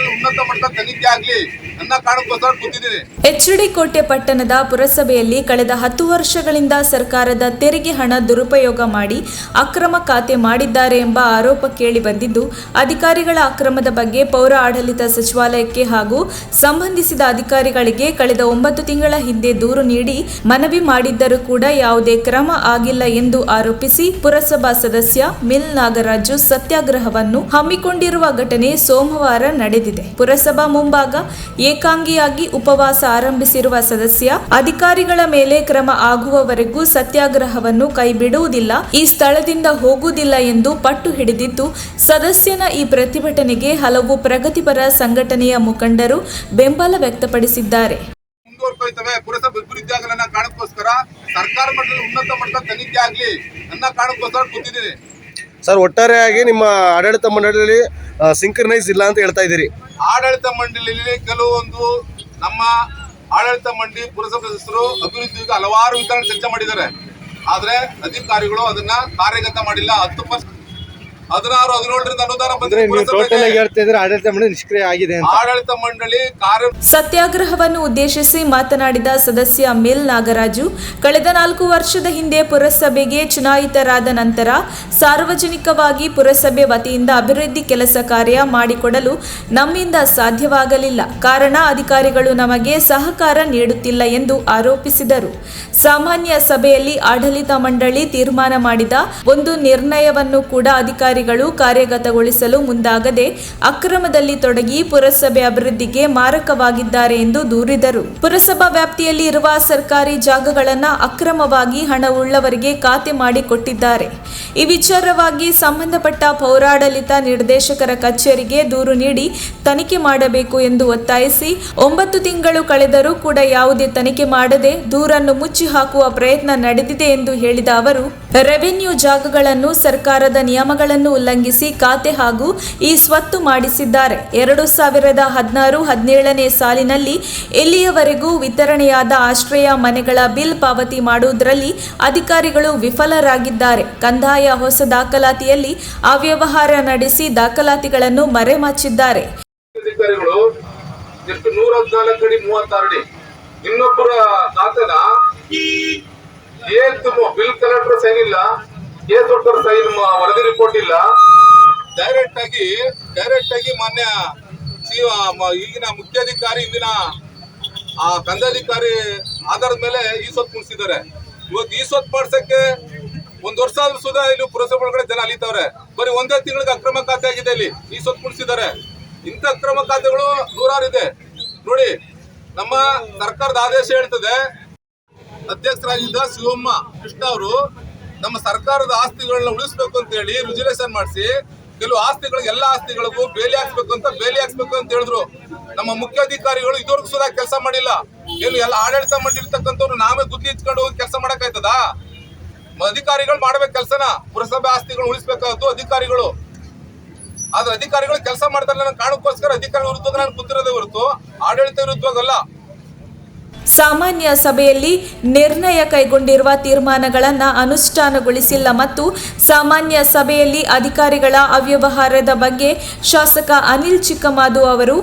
ಮಟ್ಟದಲ್ಲಿ ಉನ್ನತ ಮಟ್ಟದ ತನಿಖೆ ಆಗಲಿ ಅನ್ನೋ ಕಾರಣಕ್ಕೋಸ್ಕರ ಕೂತಿದ್ದೀನಿ. ಎಚ್ಡಿ ಕೋಟೆ ಪಟ್ಟಣದ ಪುರಸಭೆಯಲ್ಲಿ ಕಳೆದ 10 ವರ್ಷಗಳಿಂದ ಸರ್ಕಾರದ ತೆರಿಗೆ ಹಣ ದುರುಪಯೋಗ ಮಾಡಿ ಅಕ್ರಮ ಖಾತೆ ಮಾಡಿದ್ದಾರೆ ಎಂಬ ಆರೋಪ ಕೇಳಿ ಬಂದಿದ್ದು, ಅಧಿಕಾರಿಗಳ ಅಕ್ರಮದ ಬಗ್ಗೆ ಪೌರ ಆಡಳಿತ ಸಚಿವಾಲಯಕ್ಕೆ ಹಾಗೂ ಸಂಬಂಧಿಸಿದ ಅಧಿಕಾರಿಗಳಿಗೆ ಕಳೆದ 9 ತಿಂಗಳ ಹಿಂದೆ ದೂರು ನೀಡಿ ಮನವಿ ಮಾಡಿದ್ದರೂ ಕೂಡ ಯಾವುದೇ ಕ್ರಮ ಆಗಿಲ್ಲ ಎಂದು ಆರೋಪಿಸಿ ಪುರಸಭಾ ಸದಸ್ಯ ಮಿಲ್ ನಾಗರಾಜು ಸತ್ಯಾಗ್ರಹವನ್ನು ಹಮ್ಮಿಕೊಂಡಿರುವ ಘಟನೆ ಸೋಮವಾರ ನಡೆದಿದೆ. ಪುರಸಭಾ ಮುಂಭಾಗ ಏಕಾಂಗಿಯಾಗಿ ಉಪವಾಸ ಆರಂಭಿಸಿರುವ ಸದಸ್ಯ ಅಧಿಕಾರಿಗಳ ಮೇಲೆ ಕ್ರಮ ಆಗುವವರೆಗೂ ಸತ್ಯಾಗ್ರಹವನ್ನು ಕೈಬಿಡುವುದಿಲ್ಲ, ಈ ಸ್ಥಳದಿಂದ ಹೋಗುವುದಿಲ್ಲ ಎಂದು ಪಟ್ಟು ಹಿಡಿದಿದ್ದು, ಸದಸ್ಯನ ಈ ಪ್ರತಿಭಟನೆಗೆ ಹಲವು ಪ್ರಗತಿಪರ ಸಂಘಟನೆಯ ಮುಖಂಡರು ಬೆಂಬಲ ವ್ಯಕ್ತಪಡಿಸಿದ್ದಾರೆ. ಪುರಸಭೆ ಅಭಿವೃದ್ಧಿ ಆಗಲ್ಲ ಅನ್ನೋ ಕಾರಣಕ್ಕೋಸ್ಕರ ಸರ್ಕಾರ ಮಟ್ಟದಲ್ಲಿ ಉನ್ನತ ಮಟ್ಟದ ತನಿಖೆ ಆಗಲಿ ಅನ್ನೋ ಕಾರಣಕ್ಕೋಸ್ಕರ ಕೂತಿದ್ದೀನಿ. ಸರ್, ಒಟ್ಟಾರೆಯಾಗಿ ನಿಮ್ಮ ಆಡಳಿತ ಮಂಡಳಿಯಲ್ಲಿ ಸಿಂಕ್ರನೈಸ್ ಇಲ್ಲ ಅಂತ ಹೇಳ್ತಾ ಇದ್ದೀರಿ. ಆಡಳಿತ ಮಂಡಳಿಯಲ್ಲಿ ಕೆಲವೊಂದು ನಮ್ಮ ಆಡಳಿತ ಮಂಡಳಿ ಪುರಸಭೆ ಸದಸ್ಯರು ಅಭಿವೃದ್ಧಿಗೆ ಹಲವಾರು ವಿತರಣೆ ಚರ್ಚೆ ಮಾಡಿದ್ದಾರೆ. ಆದ್ರೆ ಅಧಿಕಾರಿಗಳು ಅದನ್ನ ಕಾರ್ಯಗತ ಮಾಡಿಲ್ಲ. 16-17ರಿಂದ ಅನುದಾನ ಬಂದ್ರೆ ಆಡಳಿತ ಮಂಡಳಿ ನಿಷ್ಕ್ರಿಯ ಆಗಿದೆ. ಆಡಳಿತ ಮಂಡಳಿ ಕಾರ್ಯ ಸತ್ಯಾಗ್ರಹವನ್ನು ಉದ್ದೇಶಿಸಿ ಮಾತನಾಡಿದ ಸದಸ್ಯ ಮಿಲ್ ನಾಗರಾಜು, ಕಳೆದ 4 ವರ್ಷದ ಹಿಂದೆ ಪುರಸಭೆಗೆ ಚುನಾಯಿತರಾದ ನಂತರ ಸಾರ್ವಜನಿಕವಾಗಿ ಪುರಸಭೆ ವತಿಯಿಂದ ಅಭಿವೃದ್ಧಿ ಕೆಲಸ ಕಾರ್ಯ ಮಾಡಿಕೊಡಲು ನಮ್ಮಿಂದ ಸಾಧ್ಯವಾಗಲಿಲ್ಲ. ಕಾರಣ ಅಧಿಕಾರಿಗಳು ನಮಗೆ ಸಹಕಾರ ನೀಡುತ್ತಿಲ್ಲ ಎಂದು ಆರೋಪಿಸಿದರು. ಸಾಮಾನ್ಯ ಸಭೆಯಲ್ಲಿ ಆಡಳಿತ ಮಂಡಳಿ ತೀರ್ಮಾನ ಮಾಡಿದ ಒಂದು ನಿರ್ಣಯವನ್ನು ಕೂಡ ಅಧಿಕಾರಿಗಳು ಕಾರ್ಯಗತಗೊಳಿಸಲು ಮುಂದಾಗದೆ ಅಕ್ರಮದಲ್ಲಿ ತೊಡಗಿ ಪುರಸಭೆ ಅಭಿವೃದ್ಧಿಗೆ ಮಾರಕವಾಗಿದ್ದಾರೆ ಎಂದು ದೂರಿದರು. ಪುರಸಭಾ ವ್ಯಾಪ್ತಿಯಲ್ಲಿ ಇರುವ ಸರ್ಕಾರಿ ಜಾಗಗಳನ್ನು ಅಕ್ರಮವಾಗಿ ಹಣವುಳ್ಳವರಿಗೆ ಖಾತೆ ಮಾಡಿಕೊಟ್ಟಿದ್ದಾರೆ. ಈ ವಿಚಾರವಾಗಿ ಸಂಬಂಧಪಟ್ಟ ಪೌರಾಡಳಿತ ನಿರ್ದೇಶಕರ ಕಚೇರಿಗೆ ದೂರು ನೀಡಿ ತನಿಖೆ ಮಾಡಬೇಕು ಎಂದು ಒತ್ತಾಯಿಸಿ 9 ತಿಂಗಳು ಕಳೆದರೂ ಕೂಡ ಯಾವುದೇ ತನಿಖೆ ಮಾಡದೆ ದೂರನ್ನು ಮುಚ್ಚಿ ಹಾಕುವ ಪ್ರಯತ್ನ ನಡೆದಿದೆ ಎಂದು ಹೇಳಿದ ಅವರು, ರೆವೆನ್ಯೂ ಜಾಗಗಳನ್ನು ಸರ್ಕಾರದ ನಿಯಮಗಳನ್ನು ಉಲ್ಲಂಘಿಸಿ ಖಾತೆ ಹಾಗೂ ಈ ಸ್ವತ್ತು ಮಾಡಿಸಿದ್ದಾರೆ. 2016-17ನೇ ಸಾಲಿನಲ್ಲಿ ಇಲ್ಲಿಯವರೆಗೂ ವಿತರಣೆಯಾದ ಆಶ್ರಯ ಮನೆಗಳ ಬಿಲ್ ಪಾವತಿ ಮಾಡುವುದರಲ್ಲಿ ಅಧಿಕಾರಿಗಳು ವಿಫಲರಾಗಿದ್ದಾರೆ. ಕಂದಾಯ ಹೊಸ ದಾಖಲಾತಿಯಲ್ಲಿ ಅವ್ಯವಹಾರ ನಡೆಸಿ ದಾಖಲಾತಿಗಳನ್ನು ಮರೆಮಾಚಿದ್ದಾರೆ. ಅಧಿಕಾರಿಗಳು ಎಷ್ಟು 114 ಅಡಿ 36 ಅಡಿ ಇನ್ನೊಬ್ಬರ ಖಾತೆನ ಬಿಲ್ ಕಲೆಕ್ಟರ್ ಸೈನ್ ಇಲ್ಲ, ದೊಡ್ಡ ಸೈನ್ ವರದಿ ರಿಪೋರ್ಟ್ ಇಲ್ಲ, ಡೈರೆಕ್ಟ್ ಆಗಿ ಮಾನ್ಯ ಈಗಿನ ಮುಖ್ಯಾಧಿಕಾರಿ ಇಂದಿನ ಕಂದಾಧಿಕಾರಿ ಆಧಾರದ ಮೇಲೆ ಈ ಸ್ವತ್ತು ಮುಗಿಸಿದ್ದಾರೆ. ಇವತ್ತು ಈ ಸ್ವತ್ತು ಮಾಡ್ಸಕ್ಕೆ 1 ವರ್ಷ ಆದ್ರೂ ಸುಧಾ ಇಲ್ಲಿ ಪುರಸಭೆ ಒಳಗಡೆ ಜನ ಅಲಿತವ್ರೆ. ಬರೀ 1 ತಿಂಗಳಿಗೆ ಅಕ್ರಮ ಖಾತೆ ಆಗಿದೆ. ಇಲ್ಲಿ ಈ ಸ್ವತ್ತು ಮುಗಿಸಿದ್ದಾರೆ. ಇಂಥ ಅಕ್ರಮ ಖಾತೆಗಳು ನೂರಾರು ಇದೆ ನೋಡಿ. ನಮ್ಮ ಸರ್ಕಾರದ ಆದೇಶ ಹೇಳ್ತದೆ. ಅಧ್ಯಕ್ಷರಾಗಿದ್ದ ಶಿವಮ್ಮ ಕೃಷ್ಣ ಅವರು ನಮ್ಮ ಸರ್ಕಾರದ ಆಸ್ತಿಗಳನ್ನ ಉಳಿಸ್ಬೇಕು ಅಂತ ಹೇಳಿ ರಿಜರ್ವೇಶನ್ ಮಾಡಿಸಿ ಕೆಲವು ಆಸ್ತಿಗಳಿಗೆ ಎಲ್ಲ ಆಸ್ತಿಗಳಿಗೂ ಬೇಲಿ ಹಾಕ್ಬೇಕು ಅಂತ ಹೇಳಿದ್ರು. ನಮ್ಮ ಮುಖ್ಯಾಧಿಕಾರಿಗಳು ಇದುವರೆಗೂ ಸುಧಾ ಕೆಲಸ ಮಾಡಿಲ್ಲ. ಏನು ಎಲ್ಲ ಆಡಳಿತ ಮಾಡಿರ್ತಕ್ಕಂಥವ್ರು ನಾವೇ ಗುದ್ದಿ ಇಚ್ಕೊಂಡು ಹೋಗಿ ಕೆಲಸ ಮಾಡಕ್ಕಾಯ್ತದ? ಅಧಿಕಾರಿಗಳು ಮಾಡ್ಬೇಕು ಕೆಲಸನ. ಪುರಸಭೆ ಆಸ್ತಿಗಳು ಉಳಿಸ್ಬೇಕಾದ್ದು ಅಧಿಕಾರಿಗಳು. ಆದ್ರೆ ಅಧಿಕಾರಿಗಳು ಕೆಲಸ ಮಾಡ್ತಾರೆ ನನ್ನ ಕಾರಣಕ್ಕೋಸ್ಕರ ಅಧಿಕಾರಿ ವಿರುದ್ಧ ನಾನು ಕೂತಿರೋದೇ ಹೊರತು ಆಡಳಿತ ವಿರುದ್ಧವಾಗಲ್ಲ. ಸಾಮಾನ್ಯ ಸಭೆಯಲ್ಲಿ ನಿರ್ಣಯ ಕೈಗೊಂಡಿರುವ ತೀರ್ಮಾನಗಳನ್ನು ಅನುಷ್ಠಾನಗೊಳಿಸಿಲ್ಲ ಮತ್ತು ಸಾಮಾನ್ಯ ಸಭೆಯಲ್ಲಿ ಅಧಿಕಾರಿಗಳ ಅವ್ಯವಹಾರದ ಬಗ್ಗೆ ಶಾಸಕ ಅನಿಲ್ ಚಿಕ್ಕಮಾದು ಅವರು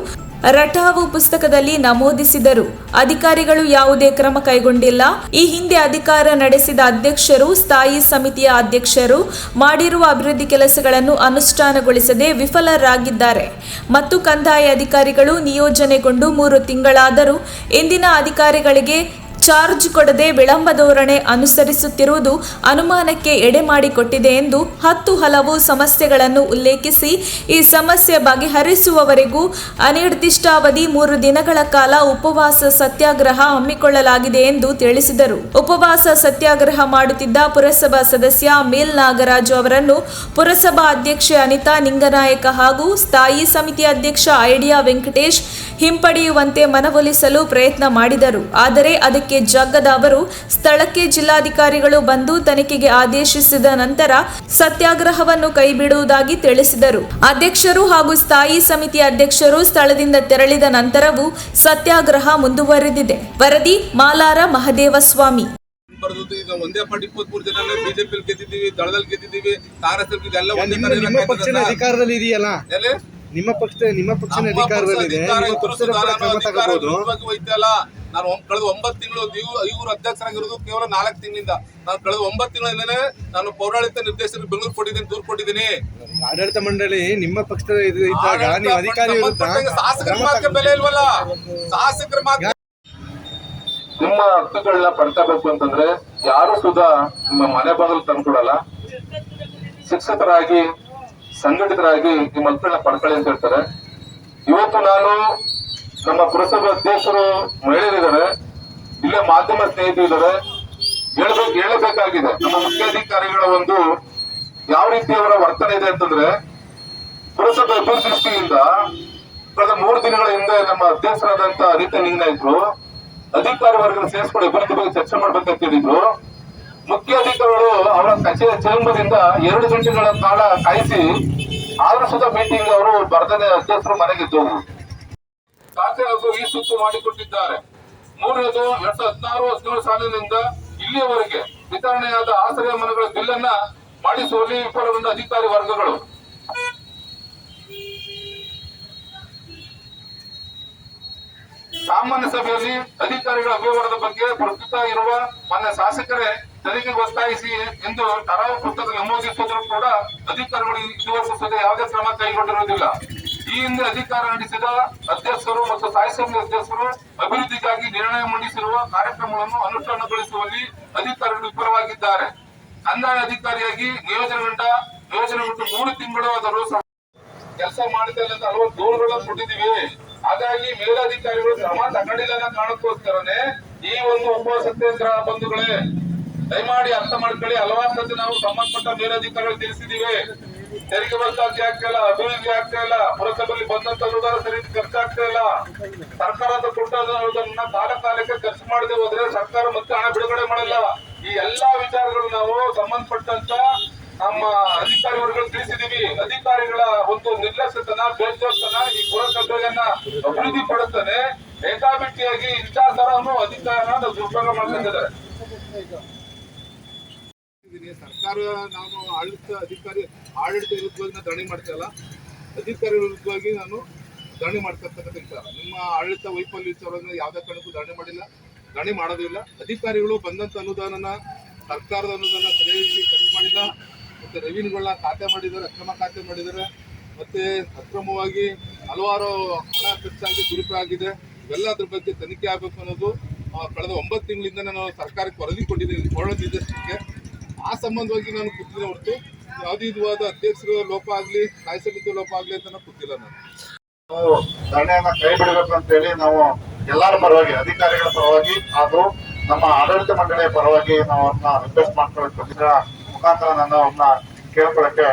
ರಟಾವು ಪುಸ್ತಕದಲ್ಲಿ ನಮೂದಿಸಿದರು. ಅಧಿಕಾರಿಗಳು ಯಾವುದೇ ಕ್ರಮ ಕೈಗೊಂಡಿಲ್ಲ. ಈ ಹಿಂದೆ ಅಧಿಕಾರ ನಡೆಸಿದ ಅಧ್ಯಕ್ಷರು, ಸ್ಥಾಯಿ ಸಮಿತಿಯ ಅಧ್ಯಕ್ಷರು ಮಾಡಿರುವ ಅಭಿವೃದ್ಧಿ ಕೆಲಸಗಳನ್ನು ಅನುಷ್ಠಾನಗೊಳಿಸದೆ ವಿಫಲರಾಗಿದ್ದಾರೆ ಮತ್ತು ಕಂದಾಯ ಅಧಿಕಾರಿಗಳು ನಿಯೋಜನೆಗೊಂಡು 3 ತಿಂಗಳಾದರೂ ಇಂದಿನ ಅಧಿಕಾರಿಗಳಿಗೆ ಚಾರ್ಜ್ ಕೊಡದೆ ವಿಳಂಬ ಧೋರಣೆ ಅನುಸರಿಸುತ್ತಿರುವುದು ಅನುಮಾನಕ್ಕೆ ಎಡೆ ಮಾಡಿಕೊಟ್ಟಿದೆ ಎಂದು ಹಲವು ಸಮಸ್ಯೆಗಳನ್ನು ಉಲ್ಲೇಖಿಸಿ ಈ ಸಮಸ್ಯೆ ಬಗೆಹರಿಸುವವರೆಗೂ ಅನಿರ್ದಿಷ್ಟಾವಧಿ 3 ದಿನಗಳ ಕಾಲ ಉಪವಾಸ ಸತ್ಯಾಗ್ರಹ ಹಮ್ಮಿಕೊಳ್ಳಲಾಗಿದೆ ಎಂದು ತಿಳಿಸಿದರು. ಉಪವಾಸ ಸತ್ಯಾಗ್ರಹ ಮಾಡುತ್ತಿದ್ದ ಪುರಸಭಾ ಸದಸ್ಯ ಮಿಲ್ ನಾಗರಾಜು ಅವರನ್ನು ಪುರಸಭಾ ಅಧ್ಯಕ್ಷೆ ಅನಿತಾ ನಿಂಗನಾಯಕ ಹಾಗೂ ಸ್ಥಾಯಿ ಸಮಿತಿ ಅಧ್ಯಕ್ಷ ಐಡಿಯಾ ವೆಂಕಟೇಶ್ ಹಿಂಪಡೆಯುವಂತೆ ಮನವೊಲಿಸಲು ಪ್ರಯತ್ನ ಮಾಡಿದರು. ಆದರೆ ಅದಕ್ಕೆ ಜಗ್ಗದ ಅವರು ಸ್ಥಳಕ್ಕೆ ಜಿಲ್ಲಾಧಿಕಾರಿಗಳು ಬಂದು ತನಿಖೆಗೆ ಆದೇಶಿಸಿದ ನಂತರ ಸತ್ಯಾಗ್ರಹವನ್ನು ಕೈಬಿಡುವುದಾಗಿ ತಿಳಿಸಿದರು. ಅಧ್ಯಕ್ಷರು ಹಾಗೂ ಸ್ಥಾಯಿ ಸಮಿತಿ ಅಧ್ಯಕ್ಷರು ಸ್ಥಳದಿಂದ ತೆರಳಿದ ನಂತರವೂ ಸತ್ಯಾಗ್ರಹ ಮುಂದುವರೆದಿದೆ. ವರದಿ ಮಾಲಾರ ಮಹದೇವಸ್ವಾಮಿ. ಒಂದೇ ಪಾರ್ಟಿ 23 ಜನ ಬಿಜೆಪಿ ಗೆದ್ದಿದ್ದೀವಿ, ದಳದಲ್ಲಿ ಗೆದ್ದಿದ್ದೀವಿ, ಕಾಂಗ್ರೆಸ್ ಅಧಿಕಾರದಲ್ಲಿ ಇದೆಯಲ್ಲ, ನಿಮ್ಮ ಪಕ್ಷದ ಅಧಿಕಾರದಲ್ಲಿದೆ, ನಿಮ್ಮ ಪಕ್ಷದ ಪರ ಕ್ರಮ ತಗೋಬಹುದು. ಹೋಯ್ತಲ್ಲ, ನಾನು ಕಳೆದ 9 ತಿಂಗಳು ಇವರು ಅಧ್ಯಕ್ಷರಾಗಿರೋದು ಕೇವಲ 4 ತಿಂಗಳಿಂದ. ನಾನು ಕಳೆದ 9 ತಿಂಗಳಿಂದನೇ ನಾನು ಪೌರಾಡಳಿತ ನಿರ್ದೇಶಕರು ಬೆಂಗಳೂರು ಕೊಟ್ಟಿದ್ದೀನಿ, ದೂರು ಕೊಟ್ಟಿದ್ದೀನಿ. ಆಡಳಿತ ಮಂಡಳಿ ನಿಮ್ಮ ಪಕ್ಷದ ಇದ್ದಾಗ ನೀವು ಅಧಿಕಾರಿ ಶಾಸಕರ ಮಾತ್ರ ಬೆಲೆ ಇಲ್ವಲ್ಲ, ಶಾಸಕರ ಮಾತ್ರ. ನಿಮ್ಮ ಹಕ್ಕುಗಳನ್ನ ಪಡ್ಕೋಬೇಕು ಅಂತಂದ್ರೆ ಯಾರು ಸುಧಾ ನಿಮ್ಮ ಮನೆ ಬಾಗಿಲು ತಂದ್ಕೊಡಲ್ಲ. ಶಿಕ್ಷಕರಾಗಿ ಸಂಘಟಿತರಾಗಿ ನಿಮ್ಮ ಹಕ್ಕುಗಳನ್ನ ಪಡ್ಕೊಳ್ಳಿ ಅಂತ ಹೇಳ್ತಾರೆ. ಇವತ್ತು ನಾನು ನಮ್ಮ ಪುರಸಭೆ ಅಧ್ಯಕ್ಷರು ಮಹಿಳೆಯರಿದ್ದಾರೆ, ಇಲ್ಲೇ ಮಾಧ್ಯಮ ಸ್ನೇಹಿತರು ಇದ್ದಾರೆ, ಹೇಳಬೇಕಾಗಿದೆ. ನಮ್ಮ ಮುಖ್ಯಾಧಿಕಾರಿಗಳ ಒಂದು ಯಾವ ರೀತಿ ಅವರ ವರ್ತನೆ ಇದೆ ಅಂತಂದ್ರೆ, ಪುರಸಭೆ ಅಭಿವೃದ್ಧಿ ದೃಷ್ಟಿಯಿಂದ ಕಳೆದ 3 ದಿನಗಳ ಹಿಂದೆ ನಮ್ಮ ಅಧ್ಯಕ್ಷರಾದಂತ ಅನಿತಾ ನಿಂಗನಾಯ್ಕರು ಅಧಿಕಾರಿ ವರ್ಗನ ಸೇರಿಸ್ಕೊಂಡು ಅಭಿವೃದ್ಧಿ ಬಗ್ಗೆ ಚರ್ಚೆ ಮಾಡ್ಬೇಕಂತ ಹೇಳಿದ್ರು. ಮುಖ್ಯ ಅಧಿಕಾರಿಗಳು ಅವರ ಕಚೇರಿ ಚೇಂಬರ್ನಿಂದ 2 ಗಂಟೆಗಳ ಕಾಲ ಕಾಯಿಸಿ ಆದ್ರೂ ಸುಧಾ ಮೀಟಿಂಗ್ ಅವರು ಬರ್ದನೆ ಅಧ್ಯಕ್ಷರು ಮನೆಗೆ ಇದ್ದವು. ಖಾತೆ ಹಾಗೂ ಈ ಸುತ್ತು ಮಾಡಿಕೊಟ್ಟಿದ್ದಾರೆ. 3ನೇದು 2016-17 ಸಾಲಿನಿಂದ ಇಲ್ಲಿಯವರೆಗೆ ವಿತರಣೆಯಾದ ಆಶ್ರಯ ಮನೆಗಳ ಬಿಲ್ ಅನ್ನ ಮಾಡಿಸುವಲ್ಲಿ ವಿಫಲಗೊಂಡ ಅಧಿಕಾರಿ ವರ್ಗಗಳು. ಸಾಮಾನ್ಯ ಸಭೆಯಲ್ಲಿ ಅಧಿಕಾರಿಗಳ ಅವ್ಯವಹಾರದ ಬಗ್ಗೆ ಪ್ರಸ್ತುತ ಇರುವ ಮಾನ್ಯ ಶಾಸಕರೇ ತೆರಿಗೆ ಒತ್ತಾಯಿಸಿ ಎಂದು ಠರಾವು ಪುಸ್ತಕ ನಮೂದಿಸಿದ್ರು ಕೂಡ ಅಧಿಕಾರಿಗಳು ಇದುವರೆಗೂ ಸಹ ಯಾವುದೇ ಕ್ರಮ ಕೈಗೊಂಡಿರುವುದಿಲ್ಲ. ಈ ಹಿಂದೆ ಅಧಿಕಾರ ನಡೆಸಿದ ಅಧ್ಯಕ್ಷರು ಮತ್ತು ಸ್ಥಾಯಿ ಸಮಿತಿ ಅಧ್ಯಕ್ಷರು ಅಭಿವೃದ್ಧಿಗಾಗಿ ನಿರ್ಣಯ ಮಂಡಿಸಿರುವ ಕಾರ್ಯಕ್ರಮಗಳನ್ನು ಅನುಷ್ಠಾನಗೊಳಿಸುವಲ್ಲಿ ಅಧಿಕಾರಿಗಳು ವಿಫಲವಾಗಿದ್ದಾರೆ. ಕಂದಾಯ ಅಧಿಕಾರಿಯಾಗಿ ನಿಯೋಜನೆಗೊಂಡು 3 ತಿಂಗಳು ಆದರೂ ಕೆಲಸ ಮಾಡಿದಲ್ಲಿ ಅಂತ 60 ದೂರುಗಳನ್ನು ಕೊಟ್ಟಿದ್ದೀವಿ. ಹಾಗಾಗಿ ಮೇಲಾಧಿಕಾರಿಗಳು ಕ್ರಮ ತಗೊಂಡಿಲ್ಲ ಅನ್ನೋ ಕಾರಣಕ್ಕೋಸ್ಕರನೇ ಈ ಒಂದು ಉಪವಾಸ ಸತ್ಯಾಗ್ರಹ ಬಂಧುಗಳೇ, ದಯಮಾಡಿ ಅರ್ಥ ಮಾಡ್ಕೊಳ್ಳಿ. ಹಲವಾರು ಸತಿ ನಾವು ಸಂಬಂಧಪಟ್ಟ ಮೇಲಾಧಿಕಾರಿಗಳು ತಿಳಿಸಿದೀವಿ. ತೆರಿಗೆ ವಸೂಲಾತಿ ಆಗ್ತಾ ಇಲ್ಲ, ಅಭಿವೃದ್ಧಿ ಆಗ್ತಾ ಇಲ್ಲ, ಪುರಸಭೆಯಲ್ಲಿ ಬಂದಂತ ಅನುದಾನ ಸರಿ ಖರ್ಚಾಗ್ತಾ ಇಲ್ಲ. ಸರ್ಕಾರದ ಕೊಟ್ಟದನ್ನ ಕಾಲಕ್ಕೆ ಖರ್ಚು ಮಾಡದೆ ಹೋದ್ರೆ ಸರ್ಕಾರ ಮತ್ತೆ ಹಣ ಬಿಡುಗಡೆ ಮಾಡಲ್ಲ. ಈ ಎಲ್ಲಾ ವಿಚಾರಗಳು ನಾವು ಸಂಬಂಧಪಟ್ಟಂತ ನಮ್ಮ ಅಧಿಕಾರಿ ವರ್ಗಗಳು ತಿಳಿಸಿದೀವಿ. ಅಧಿಕಾರಿಗಳ ಒಂದು ನಿರ್ಲಕ್ಷ್ಯತನ, ಬೇಜವಾಬ್ದಾರಿತನ ಈ ಪುರಸಭೆಯನ್ನ ಅಭಿವೃದ್ಧಿ ಪಡಿಸ್ತಾನೆ ಬೇಕಾಬಿಟ್ಟಿಯಾಗಿ ಇಚ್ಛಾಚಾರವನ್ನು ಅಧಿಕಾರನ ದುರುಪಯೋಗ ಮಾಡ್ತಿದ್ದಾರೆ. ಸರ್ಕಾರ ನಾನು ಆಡಳಿತ ವಿರುದ್ಧವಾಗಿ ನಾನು ಧರಣಿ ಮಾಡ್ತಾ ಇಲ್ಲ, ಅಧಿಕಾರಿ ವಿರುದ್ಧವಾಗಿ ನಾನು ಧರಣಿ ಮಾಡ್ತಕ್ಕಂಥ ವಿಚಾರ. ನಿಮ್ಮ ಆಡಳಿತ ವೈಫಲ್ಯ ವಿಚಾರವನ್ನು ಯಾವುದೇ ಕಾರಣಕ್ಕೂ ಧರಣಿ ಮಾಡಿಲ್ಲ, ಧರಣಿ ಮಾಡೋದಿಲ್ಲ. ಅಧಿಕಾರಿಗಳು ಬಂದಂತ ಅನುದಾನನ ಸರ್ಕಾರದ ಅನುದಾನ ಸರಿಯಾಗಿ ಖರ್ಚು ಮಾಡಿಲ್ಲ, ಮತ್ತೆ ರೆವಿನ್ಯೂಗಳನ್ನ ಖಾತೆ ಮಾಡಿದ್ದಾರೆ, ಅಕ್ರಮ ಖಾತೆ ಮಾಡಿದ್ದಾರೆ, ಮತ್ತೆ ಅಕ್ರಮವಾಗಿ ಹಲವಾರು ಹಣ ಖರ್ಚಾಗಿ ದುರುಪಯೋಗ ಆಗಿದೆ. ಇವೆಲ್ಲದ್ರ ಬಗ್ಗೆ ತನಿಖೆ ಆಗಬೇಕು ಅನ್ನೋದು ಕಳೆದ 9 ತಿಂಗಳಿಂದ ನಾನು ಸರ್ಕಾರಕ್ಕೆ ವರದಿ ಕೊಟ್ಟಿದ್ದೀನಿ ಪೌರಾಡಳಿತ ನಿರ್ದೇಶನಕ್ಕೆ. ಆ ಸಂಬಂಧವಾಗಿ ನಾನು ಕೂತಿದ್ದೆ ಹೊರತು ಯಾವುದೇ ವಿಧವಾದ ಅಧ್ಯಕ್ಷರ ಲೋಪ ಆಗ್ಲಿ, ಸ್ಥಾಯಿ ಸಮಿತಿ ಲೋಪ ಆಗ್ಲಿ ಅಂತ ಕೂತಿಲ್ಲ. ನಾನು ಧರಣಿಯನ್ನ ಕೈ ಬಿಡಬೇಕು ಅಂತ ಹೇಳಿ ನಾವು ಎಲ್ಲರ ಪರವಾಗಿ, ಅಧಿಕಾರಿಗಳ ಪರವಾಗಿ ಹಾಗೂ ನಮ್ಮ ಆಡಳಿತ ಮಂಡಳಿಯ ಪರವಾಗಿ ನಾವು ಅವ್ರನ್ನ ರಿಕ್ವೆಸ್ಟ್ ಮಾಡ್ಕೊಳ್ಬೇಕು. ಇದರ ಮುಖಾಂತರ ನಾನು ಅವ್ರನ್ನ ಕೇಳ್ಕೊಳಕ್ಕೆ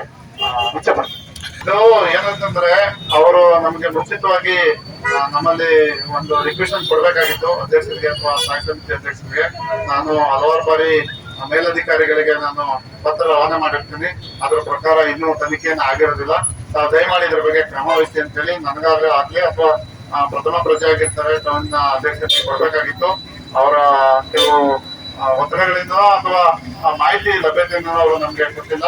ಇಚ್ಛೆ ಪಡ್ತೀನಿ. ನಾವು ಏನಂತಂದ್ರೆ, ಅವರು ನಮ್ಗೆ ಮುಂಚಿತವಾಗಿ ನಮ್ಮಲ್ಲಿ ಒಂದು ರಿಕ್ವೆಷನ್ ಕೊಡ್ಬೇಕಾಗಿತ್ತು ಅಧ್ಯಕ್ಷರಿಗೆ ಅಥವಾ ಸ್ಥಾಯಿ ಸಮಿತಿ ಅಧ್ಯಕ್ಷರಿಗೆ. ನಾನು ಹಲವಾರು ಬಾರಿ ಮೇಲಧಿಕಾರಿಗಳಿಗೆ ನಾನು ಪತ್ರ ರವಾನೆ ಮಾಡಿರ್ತೀನಿ. ಅದರ ಪ್ರಕಾರ ಇನ್ನೂ ತನಿಖೆಯನ್ನು ಆಗಿರೋದಿಲ್ಲ. ದಯಮಾಡಿ ಇದ್ರ ಬಗ್ಗೆ ಕ್ರಮ ವಹಿಸಿ ಅಂತ ಹೇಳಿ ನನಗಾಗಲೇ ಆಗ್ಲಿ ಅಥವಾ ಪ್ರಥಮ ಪ್ರಜೆ ಆಗಿರ್ತಾರೆ ಅಧ್ಯಕ್ಷರಿಗೆ ಕೊಡ್ಬೇಕಾಗಿತ್ತು. ಅವರ ಕೆಲವು ಒತ್ತಡಗಳಿಂದ ಅಥವಾ ಮಾಹಿತಿ ಲಭ್ಯತೆಯಿಂದ ಅವರು ನಮ್ಗೆ ಗೊತ್ತಿಲ್ಲ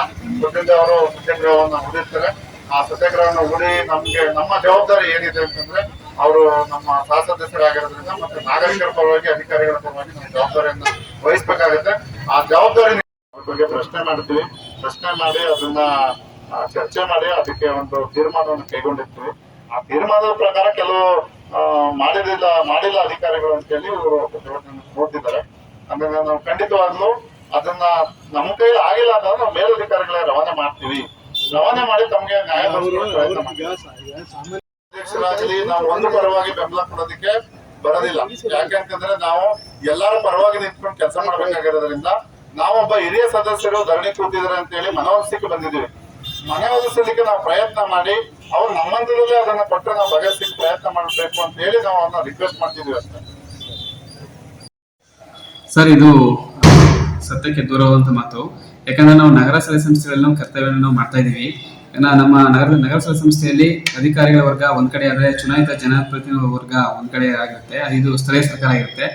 ಅವರು ಸತ್ಯಾಗ್ರಹವನ್ನು ಹೂಡಿರ್ತಾರೆ. ಆ ಸತ್ಯಾಗ್ರಹವನ್ನು ಹೂಡಿ ನಮ್ಗೆ ನಮ್ಮ ಜವಾಬ್ದಾರಿ ಏನಿದೆ ಅಂತಂದ್ರೆ, ಅವರು ನಮ್ಮ ಸದಸ್ಯರಾಗಿರೋದ್ರಿಂದ ಮತ್ತೆ ನಾಗರಿಕರ ಪರವಾಗಿ, ಅಧಿಕಾರಿಗಳ ಪರವಾಗಿ ನಮ್ಮ ಜವಾಬ್ದಾರಿಯನ್ನು ವಹಿಸ್ಬೇಕಾಗುತ್ತೆ. ಆ ಜವಾಬ್ದಾರಿ ಬಗ್ಗೆ ಪ್ರಶ್ನೆ ಮಾಡ್ತೀವಿ. ಪ್ರಶ್ನೆ ಮಾಡಿ ಅದನ್ನ ಚರ್ಚೆ ಮಾಡಿ ಅದಕ್ಕೆ ಒಂದು ತೀರ್ಮಾನವನ್ನು ಕೈಗೊಂಡಿರ್ತೀವಿ. ಆ ತೀರ್ಮಾನದ ಪ್ರಕಾರ ಕೆಲವು ಮಾಡಿಲ್ಲ ಅಧಿಕಾರಿಗಳು ಅಂತೇಳಿ ಇವರು ನೋಡ್ತಿದ್ದಾರೆ. ಅಂದ್ರೆ ನಾವು ಖಂಡಿತವಾಗ್ಲೂ ಅದನ್ನ ನಮ್ಮ ಕೈಲಿ ಆಗಿಲ್ಲ ಅಂದ್ರೆ ನಾವು ಮೇಲಧಿಕಾರಿಗಳೇ ರವಾನೆ ಮಾಡ್ತೀವಿ. ರವಾನೆ ಮಾಡಿ ತಮ್ಗೆ ನ್ಯಾಯ ಅಧ್ಯಕ್ಷರಾಗಲಿ ನಾವು ಒಂದು ಪರವಾಗಿ ಬೆಂಬಲ ಕೊಡೋದಕ್ಕೆ ಬರೋದಿಲ್ಲ. ಯಾಕೆಂತಂದ್ರೆ ನಾವು ಎಲ್ಲರ ಪರವಾಗಿ ನಿಂತ್ಕೊಂಡು ಕೆಲಸ ಮಾಡ್ಬೇಕಾಗಿರೋದ್ರಿಂದ ನಾವೊಬ್ಬ ಹಿರಿಯ ಸದಸ್ಯರು ಧರಣಿ ಕೂತಿದ್ದಾರೆ ಅಂತ ಹೇಳಿ ಮನವೊಲಿಸಲಿಕ್ಕೆ ಬಂದಿದ್ದೀವಿ. ಮನವೊಲಿಸಲಿಕ್ಕೆ ನಾವು ಪ್ರಯತ್ನ ಮಾಡಿ ಅವ್ರು ನಮ್ಮಂತರಲ್ಲೇ ಅದನ್ನ ಕೊಟ್ಟು ನಾವು ಬಗೆಹರಿಸಲಿಕ್ಕೆ ಪ್ರಯತ್ನ ಮಾಡಬೇಕು ಅಂತ ಹೇಳಿ ನಾವು ಅವ್ರನ್ನ ರಿಕ್ವೆಸ್ಟ್ ಮಾಡ್ತಿದ್ದೀವಿ ಅಷ್ಟೇ. ಸರ್, ಇದು ಸತ್ಯಕ್ಕೆ ದೂರವಾದಂಥ ಮಾತು. ಯಾಕಂದ್ರೆ ನಾವು ನಗರ ಸ್ಥಳೀಯ ಸಂಸ್ಥೆಗಳಲ್ಲಿ ನಾವು ಕರ್ತವ್ಯವನ್ನು ನಾವು ಮಾಡ್ತಾ ಇದ್ದೀವಿ. ನಮ್ಮ ನಗರ ಸ್ಥಳೀಯ ಸಂಸ್ಥೆಯಲ್ಲಿ ಅಧಿಕಾರಿಗಳ ವರ್ಗ ಒಂದ್ ಕಡೆ ಆದರೆ ಚುನಾಯಿತ ಜನಪ್ರತಿನಿಧಿ ವರ್ಗ ಒಂದ್ ಕಡೆ ಆಗಿರುತ್ತೆ. ಇದು ಸ್ಥಳೀಯ ಸರ್ಕಾರ ಆಗಿರುತ್ತೆ.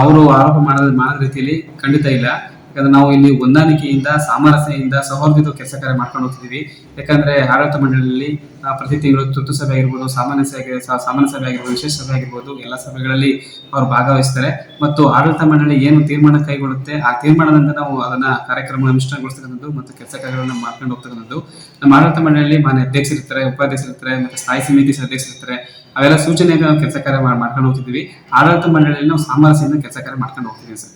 ಅವರು ಆರೋಪ ಮಾಡದ ರೀತಿಯಲ್ಲಿ ಖಂಡಿತ ಇಲ್ಲ. ಯಾಕಂದ್ರೆ ನಾವು ಇಲ್ಲಿ ಹೊಂದಾಣಿಕೆಯಿಂದ, ಸಾಮರಸ್ಯದಿಂದ, ಸೌಹಾರ್ದತೆ ಕೆಲಸ ಕಾರ್ಯ ಮಾಡ್ಕೊಂಡು ಹೋಗ್ತಿದ್ದೀವಿ. ಯಾಕಂದ್ರೆ ಆಡಳಿತ ಮಂಡಳಿಯಲ್ಲಿ ಪ್ರತಿ ತಿಂಗಳು ತುರ್ತು ಸಭೆ ಆಗಿರ್ಬೋದು, ಸಾಮಾನ್ಯ ಸಭೆ ಆಗಿರ್ಬೋದು, ವಿಶೇಷ ಸಭೆ ಆಗಿರ್ಬೋದು, ಎಲ್ಲ ಸಭೆಗಳಲ್ಲಿ ಅವರು ಭಾಗವಹಿಸ್ತಾರೆ. ಮತ್ತು ಆಡಳಿತ ಮಂಡಳಿ ಏನು ತೀರ್ಮಾನ ಕೈಗೊಳ್ಳುತ್ತೆ ಆ ತೀರ್ಮಾನದಿಂದ ನಾವು ಅದನ್ನ ಕಾರ್ಯಕ್ರಮ ಅನುಷ್ಠಾನಗೊಳಿಸ್ತಕ್ಕಂಥದ್ದು ಮತ್ತು ಕೆಲಸ ಕಾರ್ಯಗಳನ್ನು ಮಾಡ್ಕೊಂಡು ಹೋಗ್ತಕ್ಕಂಥದ್ದು. ನಮ್ಮ ಆಡಳಿತ ಮಂಡಳಿಯಲ್ಲಿ ಮಾನ್ಯ ಅಧ್ಯಕ್ಷರಿರ್ತಾರೆ, ಉಪಾಧ್ಯಕ್ಷರಿರ್ತಾರೆ, ಮತ್ತೆ ಸ್ಥಾಯಿ ಸಮಿತಿ ಸದಸ್ಯರಿರ್ತಾರೆ. ಅವೆಲ್ಲ ಸೂಚನೆಗೆ ನಾವು ಕೆಲಸ ಕಾರ್ಯ ಮಾಡ್ಕೊಂಡು ಹೋಗ್ತಿದ್ದೀವಿ. ಆಡಳಿತ ಮಂಡಳಿಯಲ್ಲಿ ನಾವು ಸಾಮರಸ್ಯದಿಂದ ಕೆಲಸ ಕಾರ್ಯ ಮಾಡ್ಕೊಂಡು ಹೋಗ್ತಿದ್ದೀವಿ ಸರ್.